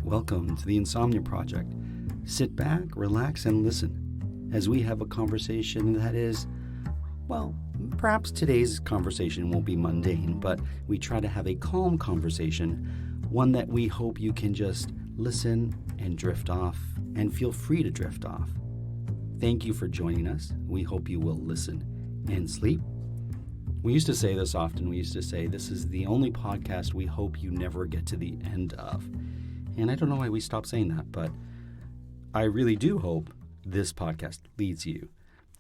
Welcome to the Insomnia Project. Sit back, relax, and listen as we have a conversation that is, well, perhaps today's conversation won't be mundane, but we try to have a calm conversation, one that we hope you can just listen and drift off and feel free to drift off. Thank you for joining us. We hope you will listen and sleep. We used to say this often. We used to say this is the only podcast we hope you never get to the end of. And I don't know why we stopped saying that, but I really do hope this podcast leads you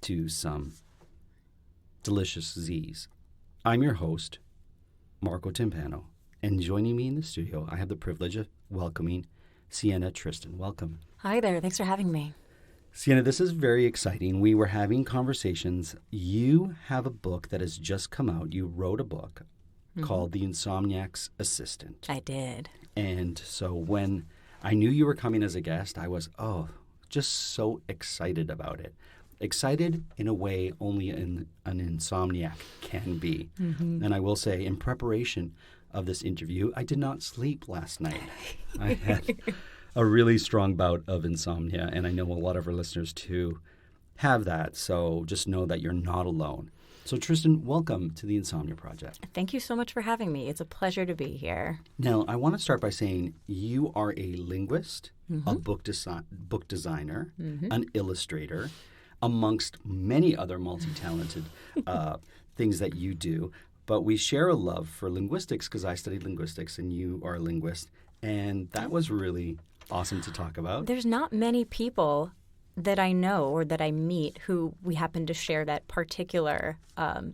to some delicious Z's. I'm your host, Marco Timpano, and joining me in the studio, I have the privilege of welcoming Sienna Tristen. Welcome. Hi there. Thanks for having me. Sienna, this is very exciting. We were having conversations. You have a book that has just come out. You wrote a book called The Insomniac's Assistant. I did. And so when I knew you were coming as a guest, I was, just so excited about it. Excited in a way only an insomniac can be. Mm-hmm. And I will say, in preparation of this interview, I did not sleep last night. I had a really strong bout of insomnia, and I know a lot of our listeners too have that. So just know that you're not alone. So Tristen, welcome to the Insomnia Project. Thank you so much for having me. It's a pleasure to be here. Now, I want to start by saying you are a linguist, a book designer, an illustrator, amongst many other multi-talented things that you do. But we share a love for linguistics because I studied linguistics and you are a linguist. And that was really awesome to talk about. There's not many people that I know or that I meet who we happen to share that particular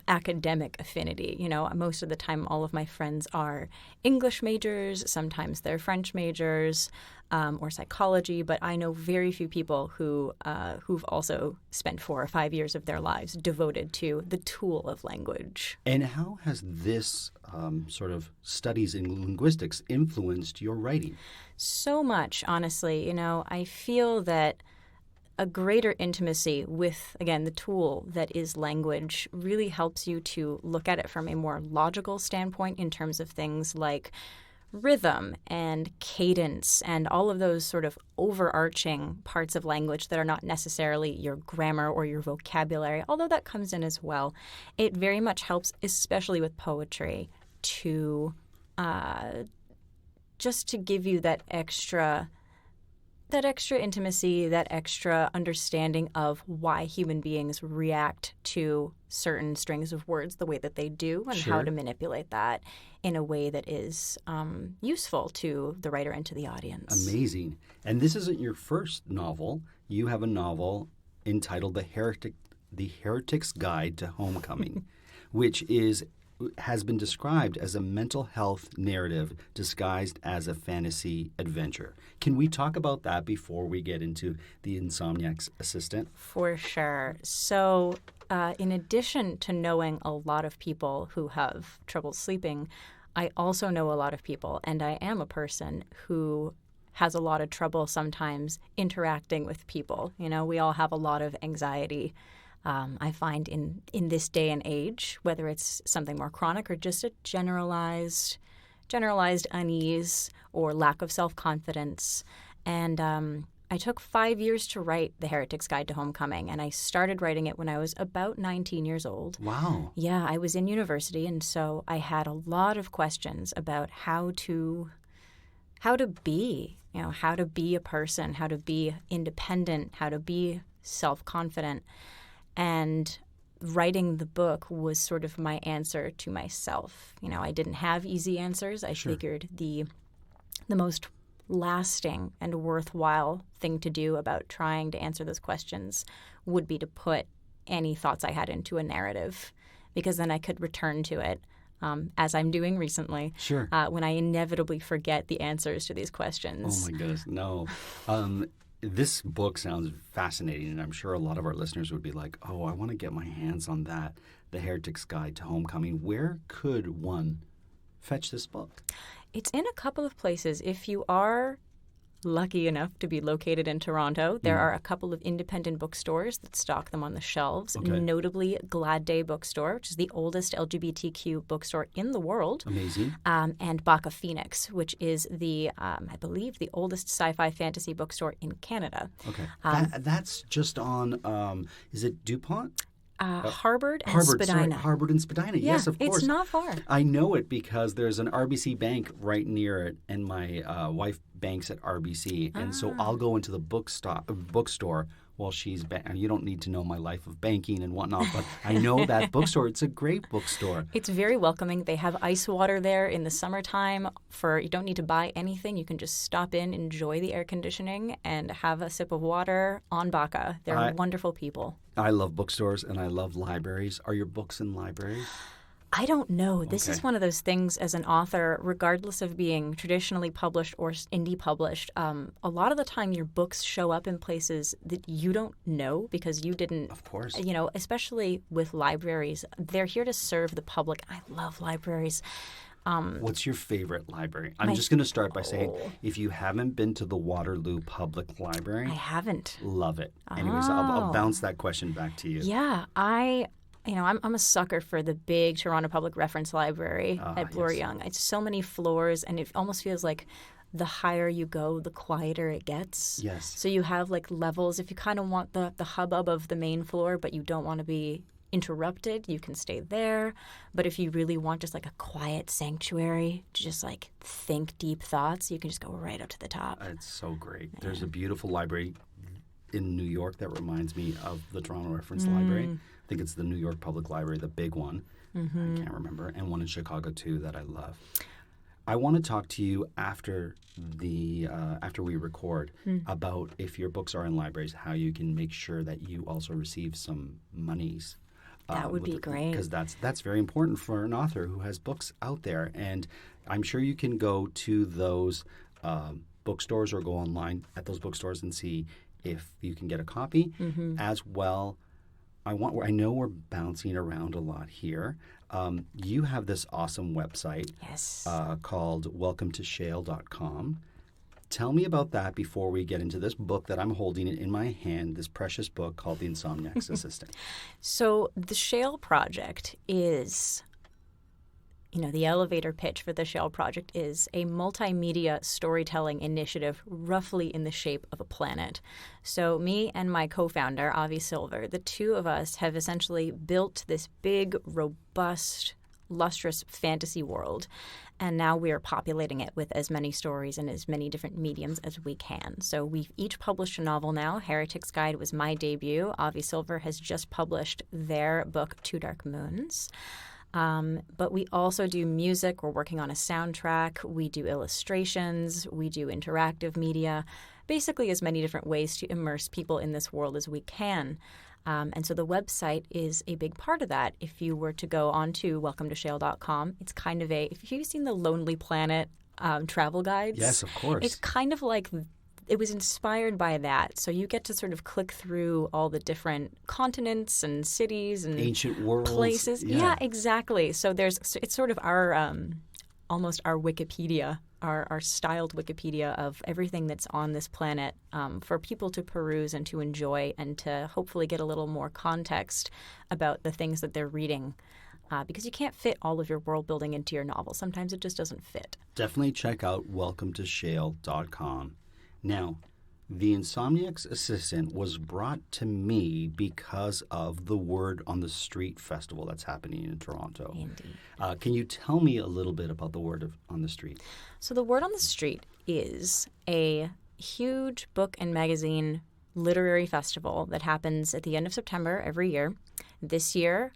academic affinity. You know, most of the time all of my friends are English majors, sometimes they're French majors or psychology, but I know very few people who've also spent 4 or 5 years of their lives devoted to the tool of language. And how has this sort of studies in linguistics influenced your writing? So much, honestly. You know, I feel that a greater intimacy with, again, the tool that is language really helps you to look at it from a more logical standpoint in terms of things like rhythm and cadence and all of those sort of overarching parts of language that are not necessarily your grammar or your vocabulary, although that comes in as well. It very much helps, especially with poetry, to just to give you that extra intimacy, that extra understanding of why human beings react to certain strings of words the way that they do and how to manipulate that in a way that is useful to the writer and to the audience. Amazing. And this isn't your first novel. You have a novel entitled The Heretic's Guide to Homecoming, which has been described as a mental health narrative disguised as a fantasy adventure. Can we talk about that before we get into The Insomniac's Assistant? For sure. So in addition to knowing a lot of people who have trouble sleeping, I also know a lot of people, and I am a person who has a lot of trouble sometimes interacting with people. You know, we all have a lot of anxiety. I find in this day and age, whether it's something more chronic or just a generalized unease or lack of self-confidence. And I took 5 years to write The Heretic's Guide to Homecoming, and I started writing it when I was about 19 years old. Wow. Yeah, I was in university, and so I had a lot of questions about how to be, you know, how to be a person, how to be independent, how to be self-confident. And writing the book was sort of my answer to myself. You know, I didn't have easy answers. I figured the most lasting and worthwhile thing to do about trying to answer those questions would be to put any thoughts I had into a narrative, because then I could return to it, as I'm doing recently, when I inevitably forget the answers to these questions. Oh, my goodness, no. This book sounds fascinating, and I'm sure a lot of our listeners would be like, I want to get my hands on that, The Heretic's Guide to Homecoming. Where could one fetch this book? It's in a couple of places. If you are lucky enough to be located in Toronto. There are a couple of independent bookstores that stock them on the shelves, notably Glad Day Bookstore, which is the oldest LGBTQ bookstore in the world. Amazing. And Baka Phoenix, which is the, I believe, the oldest sci-fi fantasy bookstore in Canada. Okay. That's just on, is it DuPont? Harvard and Spadina. Harvard and Spadina. Yeah, Yes, of course. It's not far. I know it because there's an RBC bank right near it, and my wife banks at RBC, and so I'll go into the bookstore while she's you don't need to know my life of banking and whatnot, but I know that bookstore. It's a great bookstore. It's very welcoming. They have ice water there in the summertime. You don't need to buy anything. You can just stop in, enjoy the air conditioning, and have a sip of water on Baka. They're wonderful people. I love bookstores and I love libraries. Are your books in libraries? I don't know. This is one of those things as an author, regardless of being traditionally published or indie published, a lot of the time your books show up in places that you don't know because you didn't. Of course. You know, especially with libraries. They're here to serve the public. I love libraries. What's your favorite library? I'm just going to start by saying, if you haven't been to the Waterloo Public Library, I haven't. Love it. Anyways, I'll bounce that question back to you. Yeah, I'm a sucker for the big Toronto Public Reference Library at Bloor Young. It's so many floors, and it almost feels like the higher you go, the quieter it gets. Yes. So you have like levels. If you kind of want the hubbub of the main floor, but you don't want to be interrupted, you can stay there. But if you really want just like a quiet sanctuary to just like think deep thoughts, you can just go right up to the top. It's so great. Yeah. There's a beautiful library in New York that reminds me of the Toronto Reference Library. I think it's the New York Public Library, the big one. I can't remember. And one in Chicago, too, that I love. I want to talk to you after we record about if your books are in libraries, how you can make sure that you also receive some monies. That would be great. Because that's very important for an author who has books out there. And I'm sure you can go to those bookstores or go online at those bookstores and see if you can get a copy. As well, I know we're bouncing around a lot here. You have this awesome website called welcometoshail.com. Tell me about that before we get into this book that I'm holding in my hand, this precious book called The Insomniac's Assistant. So the Shale Project is... the elevator pitch for the Shale Project is a multimedia storytelling initiative roughly in the shape of a planet. So me and my co-founder, Avi Silver, the two of us have essentially built this big, robust, lustrous fantasy world. And now we are populating it with as many stories and as many different mediums as we can. So we've each published a novel now. Heretic's Guide was my debut. Avi Silver has just published their book, Two Dark Moons. But we also do music. We're working on a soundtrack. We do illustrations. We do interactive media. Basically as many different ways to immerse people in this world as we can. And so the website is a big part of that. If you were to go on to welcometoshail.com, it's kind of if you've seen the Lonely Planet travel guides. Yes, of course. It's kind of like... It was inspired by that. So you get to sort of click through all the different continents and cities and ancient worlds. Places. Yeah, exactly. So it's sort of our almost our Wikipedia, our styled Wikipedia of everything that's on this planet for people to peruse and to enjoy and to hopefully get a little more context about the things that they're reading. Because you can't fit all of your world building into your novel. Sometimes it just doesn't fit. Definitely check out welcometoshail.com. Now, The Insomniac's Assistant was brought to me because of the Word on the Street festival that's happening in Toronto. Indeed. Can you tell me a little bit about the Word on the Street? So the Word on the Street is a huge book and magazine literary festival that happens at the end of September every year. This year,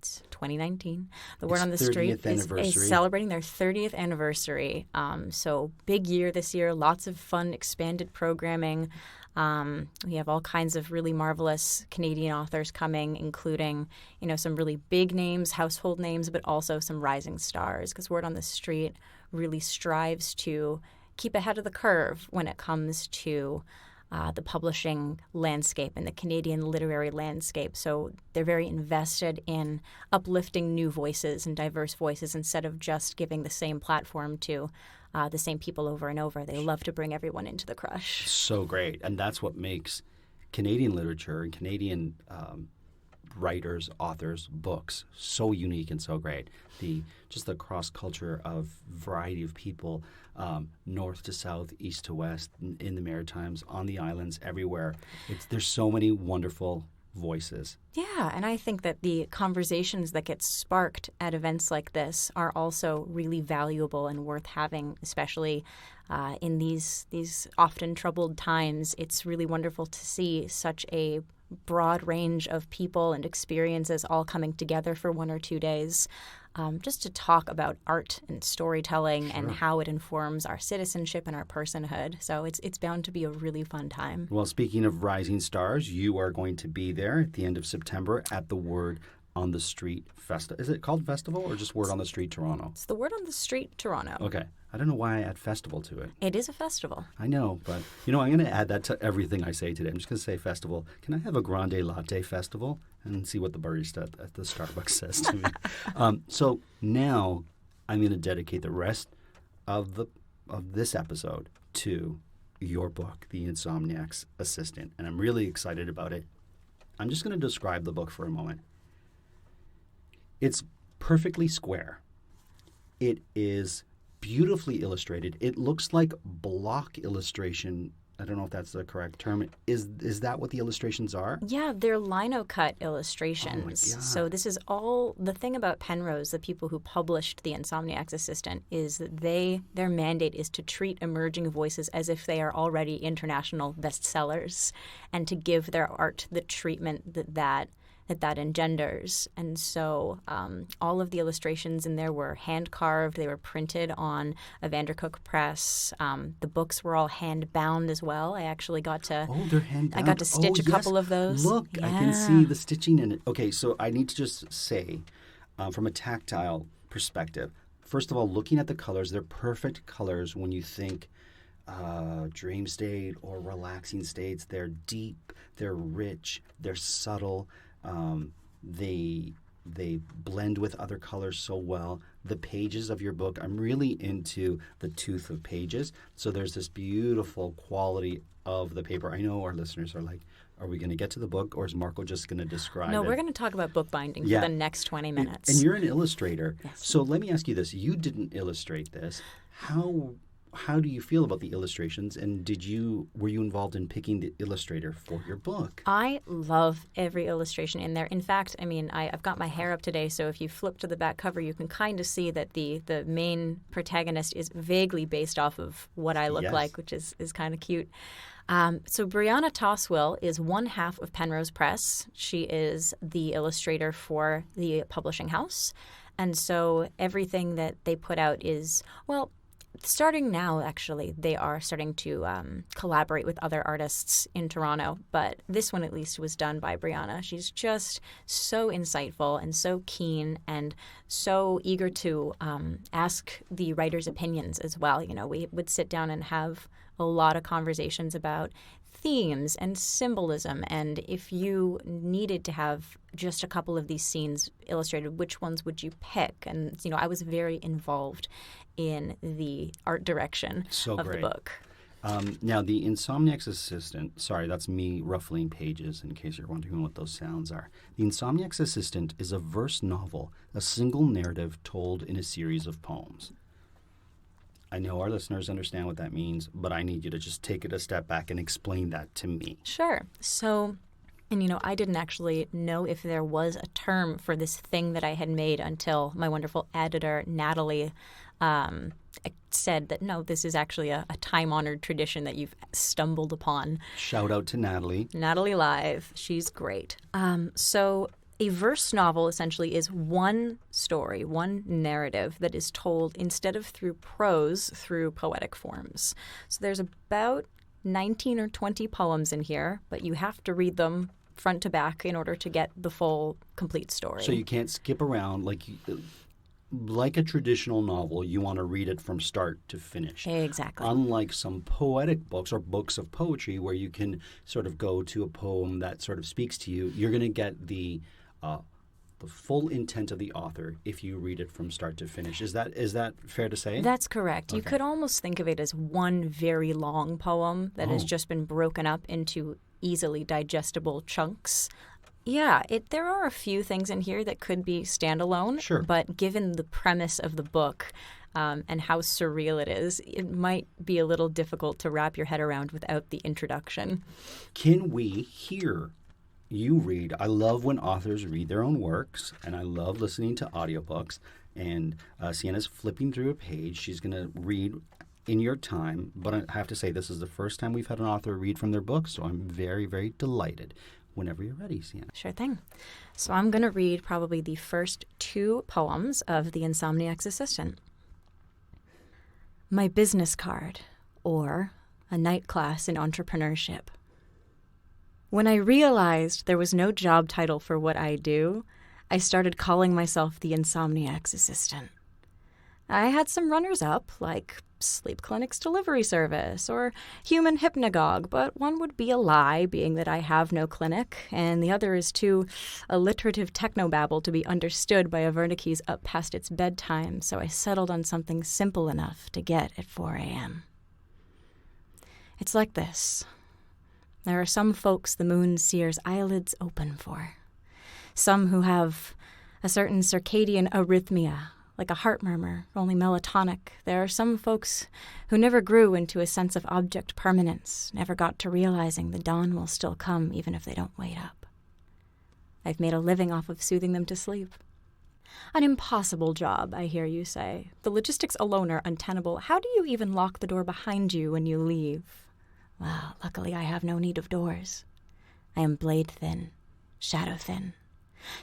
it's 2019. The Word on the Street is celebrating their 30th anniversary. So big year this year, lots of fun expanded programming. We have all kinds of really marvelous Canadian authors coming, including, some really big names, household names, but also some rising stars, because Word on the Street really strives to keep ahead of the curve when it comes to the publishing landscape and the Canadian literary landscape. So they're very invested in uplifting new voices and diverse voices instead of just giving the same platform to the same people over and over. They love to bring everyone into the crush. So great. And that's what makes Canadian literature and Canadian writers, authors, books so unique and so great. Just the cross culture of variety of people, north to south, east to west, in the Maritimes, on the islands, everywhere. There's so many wonderful voices. Yeah, and I think that the conversations that get sparked at events like this are also really valuable and worth having, especially in these often troubled times. It's really wonderful to see such a broad range of people and experiences all coming together for 1 or 2 days, just to talk about art and storytelling and how it informs our citizenship and our personhood. So it's bound to be a really fun time. Well, speaking of rising stars, you are going to be there at the end of September at the Word on the Street Festival. Is it called Festival or just Word on the Street Toronto? It's the Word on the Street Toronto. Okay. I don't know why I add festival to it. It is a festival. I know, but I'm going to add that to everything I say today. I'm just going to say festival. Can I have a grande latte festival? And see what the barista at the Starbucks says to me. So now I'm going to dedicate the rest of this episode to your book, The Insomniac's Assistant. And I'm really excited about it. I'm just going to describe the book for a moment. It's perfectly square. It is beautifully illustrated. It looks like block illustration. I don't know if that's the correct term. Is that what the illustrations are? Yeah, they're lino-cut illustrations. Oh my God. So this is all the thing about Penrose, the people who published The Insomniac's Assistant, is that their mandate is to treat emerging voices as if they are already international bestsellers and to give their art the treatment that engenders. And so all of the illustrations in there were hand-carved. They were printed on a Vandercook press. The books were all hand-bound as well. I actually got to... Oh, they're hand-bound. I got to stitch a couple of those. Look, yeah. I can see the stitching in it. Okay, so I need to just say, from a tactile perspective, first of all, looking at the colors, they're perfect colors when you think dream state or relaxing states. They're deep, they're rich, they're subtle. They blend with other colors so well. The pages of your book, I'm really into the tooth of pages. So there's this beautiful quality of the paper. I know our listeners are like, are we going to get to the book or is Marco just going to describe it? No, we're going to talk about bookbinding for the next 20 minutes. And you're an illustrator. Yes. So let me ask you this. You didn't illustrate this. How do you feel about the illustrations, and were you involved in picking the illustrator for your book? I love every illustration in there. In fact, I've got my hair up today, so if you flip to the back cover, you can kind of see that the main protagonist is vaguely based off of what I look like, which is kind of cute. So Brianna Toswell is one half of Penrose Press. She is the illustrator for the publishing house. And so everything that they put out is, starting now, actually, they are starting to collaborate with other artists in Toronto. But this one, at least, was done by Brianna. She's just so insightful and so keen and so eager to ask the writers' opinions as well. You know, we would sit down and have a lot of conversations about themes and symbolism. And if you needed to have just a couple of these scenes illustrated, which ones would you pick? And, I was very involved in the art direction of the book. Now, the Insomniac's Assistant, sorry, that's me ruffling pages in case you're wondering what those sounds are. The Insomniac's Assistant is a verse novel, a single narrative told in a series of poems. I know our listeners understand what that means, but I need you to just take it a step back and explain that to me. Sure. So, and I didn't actually know if there was a term for this thing that I had made until my wonderful editor, Natalie, said that, no, this is actually a time-honored tradition that you've stumbled upon. Shout out to Natalie. Natalie Live. She's great. So a verse novel essentially is one story, one narrative that is told instead of through prose, through poetic forms. So there's about 19 or 20 poems in here, but you have to read them front to back in order to get the full, complete story. So you can't skip around like a traditional novel. You want to read it from start to finish. Exactly. Unlike some poetic books or books of poetry where you can sort of go to a poem that sort of speaks to you, you're going to get the the full intent of the author if you read it from start to finish. Is that fair to say? That's correct. Okay. You could almost think of it as one very long poem that has just been broken up into easily digestible chunks. Yeah, there are a few things in here that could be standalone, Sure. But given the premise of the book and how surreal it is, it might be a little difficult to wrap your head around without the introduction. Can we hear you read? I love when authors read their own works, and I love listening to audiobooks. And Sienna's flipping through a page. She's going to read in your time, but I have to say this is the first time we've had an author read from their book, so I'm very, very delighted. Whenever you're ready, Sienna. Sure thing. So I'm going to read probably the first 2 poems of the Insomniac's Assistant. My business card, or a night class in entrepreneurship. When I realized there was no job title for what I do, I started calling myself the Insomniac's Assistant. I had some runners-up, like Sleep Clinic's delivery service or human hypnagogue, but one would be a lie, being that I have no clinic, and the other is too alliterative technobabble to be understood by a Wernicke's up past its bedtime, so I settled on something simple enough to get at 4 a.m. It's like this. There are some folks the moon sears eyelids open for. Some who have a certain circadian arrhythmia, like a heart murmur, only melatonic. There are some folks who never grew into a sense of object permanence, never got to realizing the dawn will still come even if they don't wait up. I've made a living off of soothing them to sleep. An impossible job, I hear you say. The logistics alone are untenable. How do you even lock the door behind you when you leave? Well, luckily I have no need of doors. I am blade thin, shadow thin.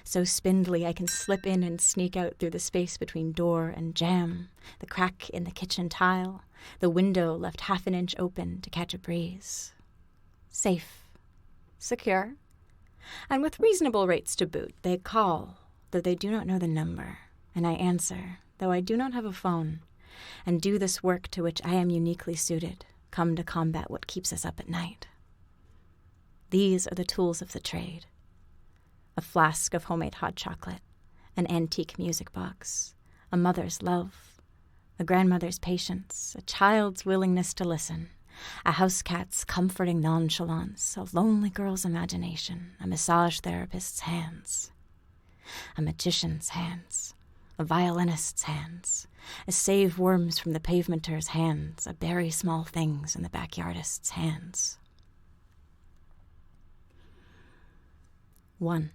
So spindly I can slip in and sneak out through the space between door and jamb, the crack in the kitchen tile, the window left half an inch open to catch a breeze. Safe, secure, and with reasonable rates to boot. They call, though they do not know the number, and I answer, though I do not have a phone, and do this work to which I am uniquely suited, come to combat what keeps us up at night. These are the tools of the trade. A flask of homemade hot chocolate, an antique music box, a mother's love, a grandmother's patience, a child's willingness to listen, a house cat's comforting nonchalance, a lonely girl's imagination, a massage therapist's hands, a magician's hands, a violinist's hands, a save worms from the pavementer's hands, a bury small things in the backyardist's hands. 1.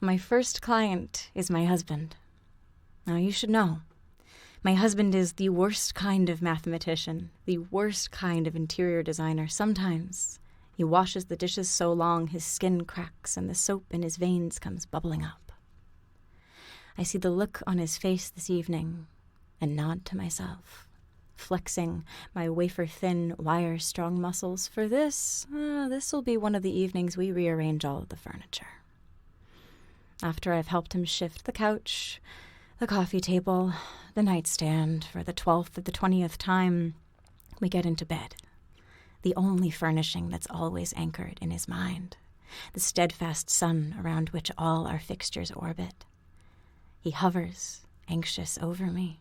My first client is my husband. Now, you should know, my husband is the worst kind of mathematician, the worst kind of interior designer. Sometimes he washes the dishes so long his skin cracks and the soap in his veins comes bubbling up. I see the look on his face this evening and nod to myself, flexing my wafer-thin, wire-strong muscles for this'll be one of the evenings we rearrange all of the furniture. After I've helped him shift the couch, the coffee table, the nightstand for the 12th or the 20th time, we get into bed. The only furnishing that's always anchored in his mind, the steadfast sun around which all our fixtures orbit. He hovers, anxious over me,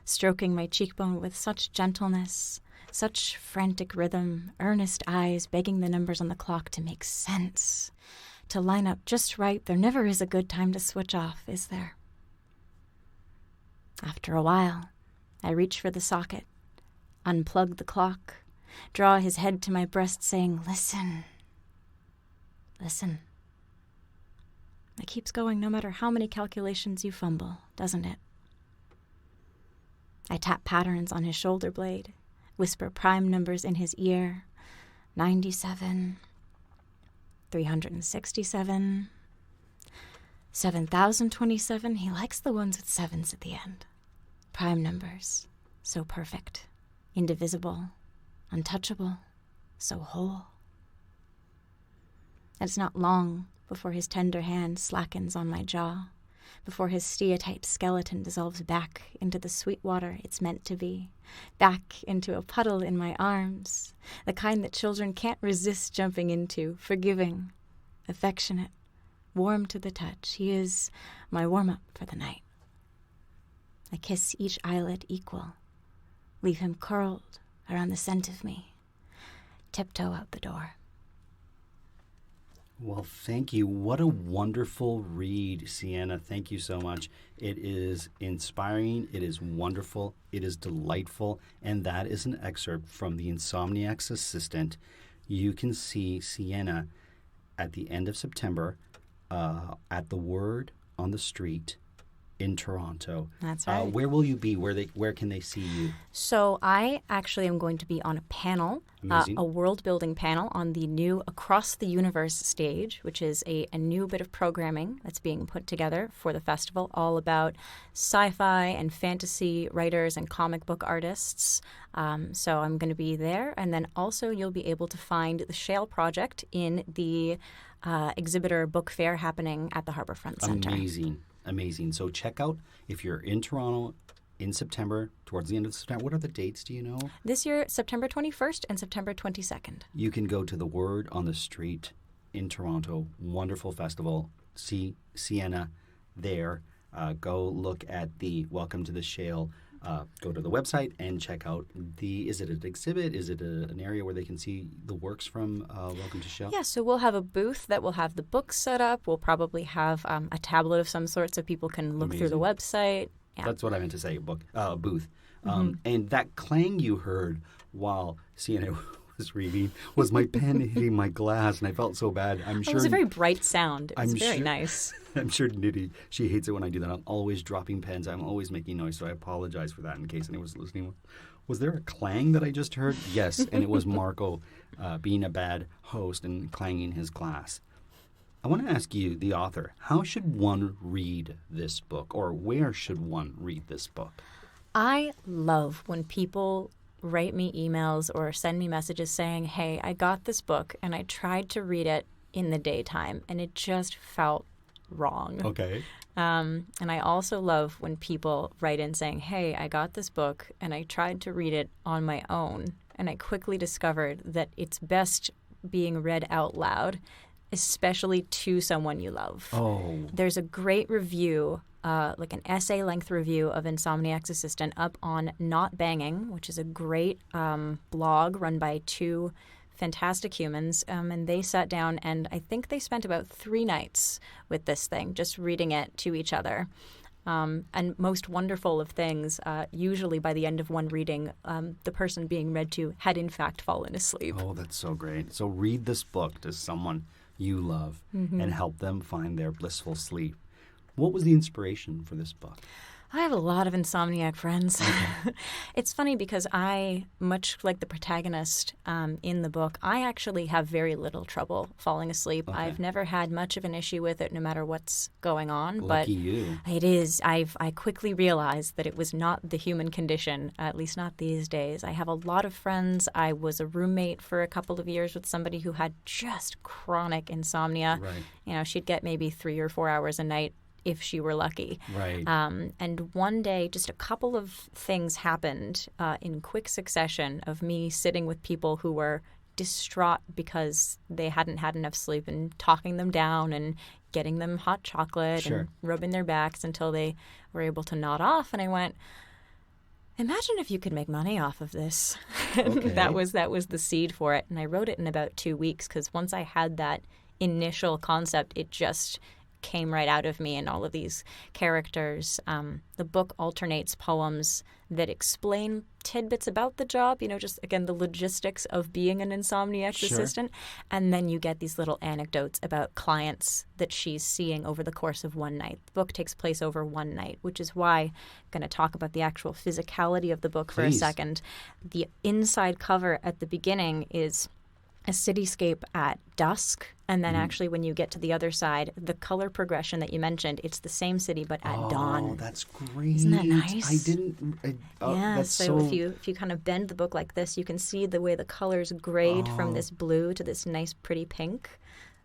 stroking my cheekbone with such gentleness, such frantic rhythm, earnest eyes begging the numbers on the clock to make sense, to line up just right. There never is a good time to switch off, is there? After a while, I reach for the socket, unplug the clock, draw his head to my breast, saying, "Listen, listen." It keeps going no matter how many calculations you fumble, doesn't it? I tap patterns on his shoulder blade, whisper prime numbers in his ear. 97, 367, 7,027. He likes the ones with sevens at the end. Prime numbers, so perfect, indivisible, untouchable, so whole. It's not long before his tender hand slackens on my jaw, before his steatite skeleton dissolves back into the sweet water it's meant to be, back into a puddle in my arms, the kind that children can't resist jumping into, forgiving, affectionate, warm to the touch. He is my warm-up for the night. I kiss each eyelid equal, leave him curled around the scent of me, tiptoe out the door. Well, thank you. What a wonderful read, Sienna. Thank you so much. It is inspiring. It is wonderful. It is delightful. And that is an excerpt from the Insomniac's Assistant. You can see Sienna at the end of September at the Word on the Street in Toronto. That's right. Where will you be? Where can they see you? So I actually am going to be on a panel, a world-building panel on the new Across the Universe stage, which is a new bit of programming that's being put together for the festival, all about sci-fi and fantasy writers and comic book artists. So I'm going to be there. And then also you'll be able to find the Shale Project in the exhibitor book fair happening at the Harbourfront Centre. Amazing. So check out, if you're in Toronto in September, towards the end of September, what are the dates, do you know? This year, September 21st and September 22nd. You can go to the Word on the Street in Toronto. Wonderful festival. See Sienna there. Go look at the Welcome to the Shale. Go to the website and check out is it an exhibit? Is it an area where they can see the works from Welcome to Shale? Yeah, so we'll have a booth that will have the books set up. We'll probably have a tablet of some sort so people can look through the website. Yeah. That's what I meant to say, a booth. And that clang you heard while Sienna was reading was my pen hitting my glass, and I felt so bad. I'm sure it was a very bright sound. It's very sure, nice. I'm sure Nitty, she hates it when I do that. I'm always dropping pens. I'm always making noise, so I apologize for that in case anyone was listening. Was there a clang that I just heard? Yes, and it was Marco being a bad host and clanging his glass. I want to ask you, the author, how should one read this book, or where should one read this book? I love when people write me emails or send me messages saying, hey, I got this book and I tried to read it in the daytime and it just felt wrong. Okay. And I also love when people write in saying, hey, I got this book and I tried to read it on my own and I quickly discovered that it's best being read out loud, especially to someone you love. Oh. There's a great review, like an essay-length review of Insomniac's Assistant up on Not Banging, which is a great blog run by two fantastic humans. And they sat down and I think they spent about 3 nights with this thing, just reading it to each other. And most wonderful of things, usually by the end of one reading, the person being read to had in fact fallen asleep. Oh, that's so great. So read this book to someone you love and help them find their blissful sleep. What was the inspiration for this book? I have a lot of Insomniac friends. It's funny because I, much like the protagonist in the book, I actually have very little trouble falling asleep. Okay. I've never had much of an issue with it no matter what's going on. Lucky you. It is. I quickly realized that it was not the human condition, at least not these days. I have a lot of friends. I was a roommate for a couple of years with somebody who had just chronic insomnia. Right. You know, she'd get maybe 3 or 4 hours a night if she were lucky. Right. And one day, just a couple of things happened in quick succession of me sitting with people who were distraught because they hadn't had enough sleep and talking them down and getting them hot chocolate and rubbing their backs until they were able to nod off. And I went, imagine if you could make money off of this. Okay. that was the seed for it. And I wrote it in about 2 weeks because once I had that initial concept, it just came right out of me and all of these characters. The book alternates poems that explain tidbits about the job, you know, just, again, the logistics of being an Insomniac assistant. And then you get these little anecdotes about clients that she's seeing over the course of one night. The book takes place over one night, which is why I'm going to talk about the actual physicality of the book for a second. The inside cover at the beginning is a cityscape at dusk, and then actually when you get to the other side, the color progression that you mentioned, it's the same city but at dawn. Oh, that's great. Isn't that nice? I didn't... That's so if you kind of bend the book like this, you can see the way the colors grade from this blue to this nice pretty pink.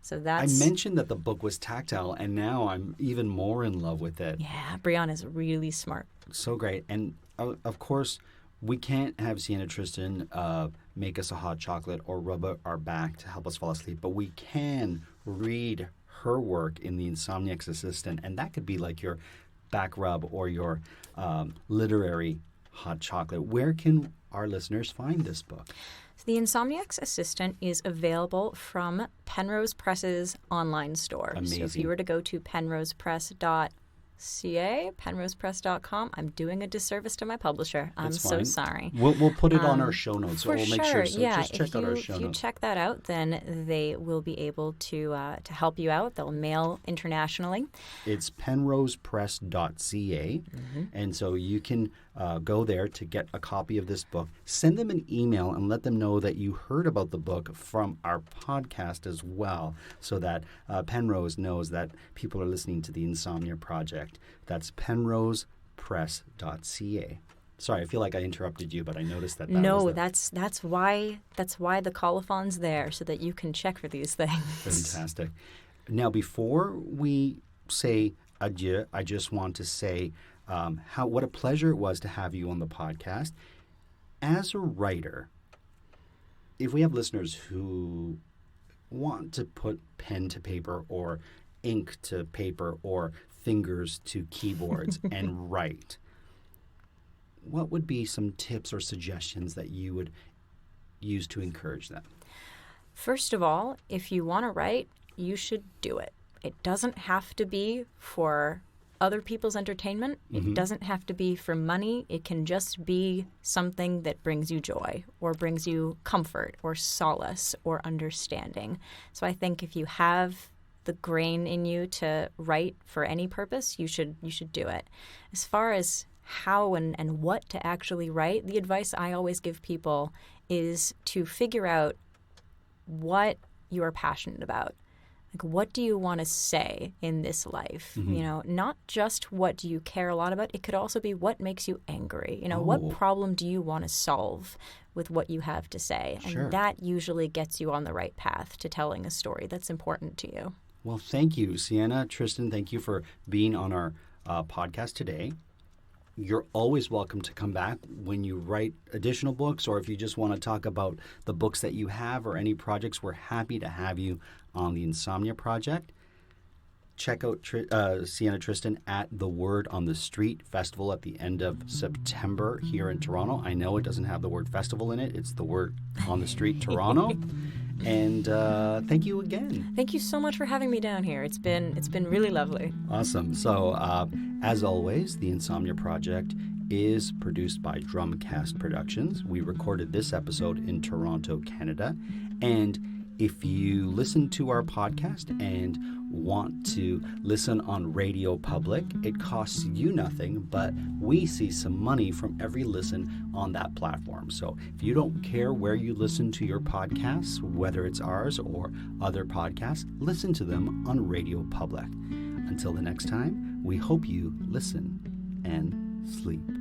So that's... I mentioned that the book was tactile, and now I'm even more in love with it. Yeah, Brianna's really smart. So great. And, of course, we can't have Sienna Tristen make us a hot chocolate or rub our back to help us fall asleep, but we can read her work in the Insomniac's assistant, and that could be like your back rub or your literary hot chocolate. Where can our listeners find this book? The Insomniac's Assistant is available from Penrose Press's online store. Amazing. So if you were to go to penrosepress.ca, penrosepress.com, I'm doing a disservice to my publisher. I'm so sorry. We'll put it on our show notes, so for we'll make sure. sure. So Yeah, just check out our show if you notes. check that out, then they will be able to help you out. They'll mail internationally. It's penrosepress.ca, and so you can go there to get a copy of this book. Send them an email and let them know that you heard about the book from our podcast as well, so that Penrose knows that people are listening to the Insomnia Project. That's penrosepress.ca. Sorry, I feel like I interrupted you, but I noticed that. That's why the colophon's there, so that you can check for these things. Fantastic. Now, before we say adieu, I just want to say what a pleasure it was to have you on the podcast. As a writer, if we have listeners who want to put pen to paper or ink to paper or fingers to keyboards and write, what would be some tips or suggestions that you would use to encourage them? First of all, if you want to write, you should do it. It doesn't have to be for other people's entertainment. It doesn't have to be for money. It can just be something that brings you joy or brings you comfort or solace or understanding. So I think if you have the grain in you to write for any purpose, you should do it. As far as how and what to actually write, the advice I always give people is to figure out what you are passionate about. Like, what do you want to say in this life? You know, not just what do you care a lot about. It could also be what makes you angry. You know, what problem do you want to solve with what you have to say? Sure. And that usually gets you on the right path to telling a story that's important to you. Well, thank you, Sienna Tristen. Thank you for being on our podcast today. You're always welcome to come back when you write additional books, or if you just want to talk about the books that you have or any projects. We're happy to have you on the Insomnia Project. Check out Sienna Tristen at the Word on the Street Festival at the end of September here in Toronto. I know it doesn't have the word festival in it. It's the Word on the Street Toronto. And thank you again. Thank you so much for having me down here. It's been really lovely. Awesome. So, as always, the Insomnia Project is produced by Drumcast Productions. We recorded this episode in Toronto, Canada. And if you listen to our podcast and want to listen on Radio Public, it costs you nothing, but we see some money from every listen on that platform. So if you don't care where you listen to your podcasts, whether it's ours or other podcasts, listen to them on Radio Public. Until the next time, we hope you listen and sleep.